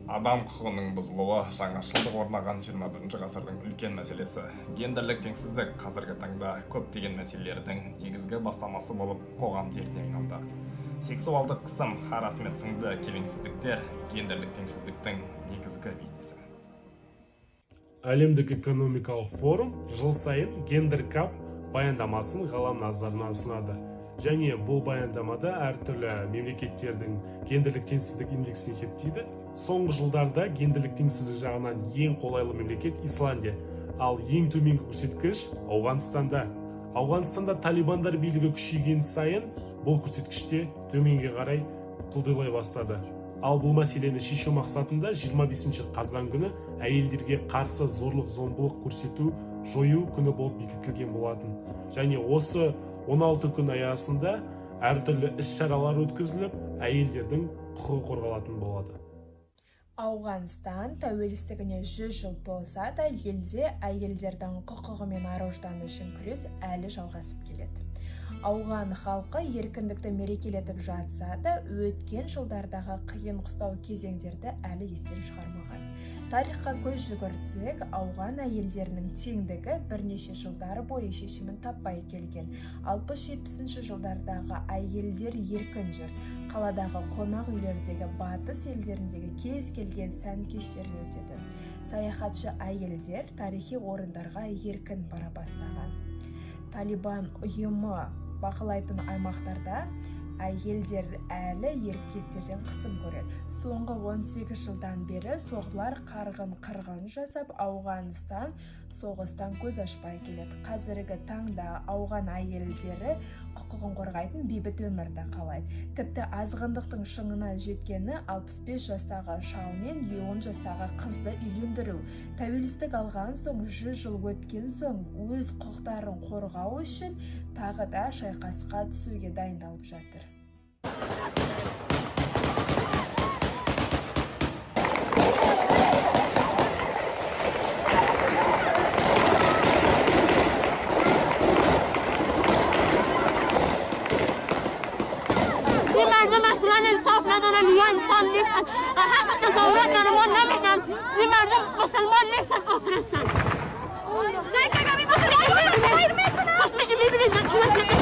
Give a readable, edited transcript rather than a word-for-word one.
Адам құқығының бұзылуы жаңашылдық орнаған 21 ғасырдың үлкен мәселесі. Гендерлік теңсіздік қазіргі таңда көптеген мәселелердің негізгі бастамасы болып қоғам дертіне айналды. Сексуалдық қысым, харасмент сынды келеңсіздіктер гендерлік теңсіздіктің негізгі бейнесі. Әлемдік экономикалық форум жыл сайын гендер кап баяндамасын ғалам назарына ұсынады. Және бұл баяндамада әртүрлі мемлекеттердің гендерлік теңсіздік индексін есептейді. Соңғы жылдарда гендерлік теңсіздік жағынан ең қолайлы мемлекет Исландия, ал ең төменгі көрсеткіш Ауғанстанда. Ауғанстанда талибандар билігі күшейген сайын бұл көрсеткіште төменге қарай құлдилай бастады. Ал бұл мәселені шешу мақсатында 25 қазан күні әйелдерге қарсы зорлық-зомбылық көрсету жою күні болып бекітілген болатын. Және осы 16 күн аясында әртүрлі іс-шаралар өткізіліп, әйелдердің құқығы қорғалатын болады. Ауғанстан тәуелсіздігіне 100 жыл толса да, елде әйелдердің құқығы мен ар-ожданы үшін күрес әлі жалғасып келеді. Ауған халқы еркіндікті мерекелетіп жатса да, өткен жылдардағы қиын қыстау кезеңдерді әлі естен шығармаған. Тарихқа көз жүгіртсек, ауған әйелдерінің теңдігі бірнеше жылдар бойы шешімін таппай келген. 60-70 жылдардағы әйелдер еркін жүр. Қаладағы қонақ үйлердегі батыс елдеріндегі кез келген сән кештерде өтеді. Саяхатшы әйелдер тарихи орындарға еркін бара бастаған. Талибан ұйымы бақылайтын аймақтарда әйелдер әлі еркектерден қысым көреді. Соңғы 18 жылдан бері соғдылар қырғын жасап, Ауғанстан соғыстан көз ашпай келеді. Қазіргі таңда ауған әйелдері құқығын қорғайтын бейбіт өмірді қалайды. Тіпті азғындықтың шыңына жеткені 65 жастағы шал мен 10 жастағы қызды үйлендіру. Тәуелсіздік алған соң 100 жыл өткен соң өз құқықтарын қорғау үшін тағы да шайқасқа түсуге дайындалып жатыр. مردم اصلا انصاف ندارن یا انسان نیستن و حق تظاهرات در ما نمیدن این مردم مسلمان نیستن کافر هستن زنگ اگه میبخیر میکنن میبینید چون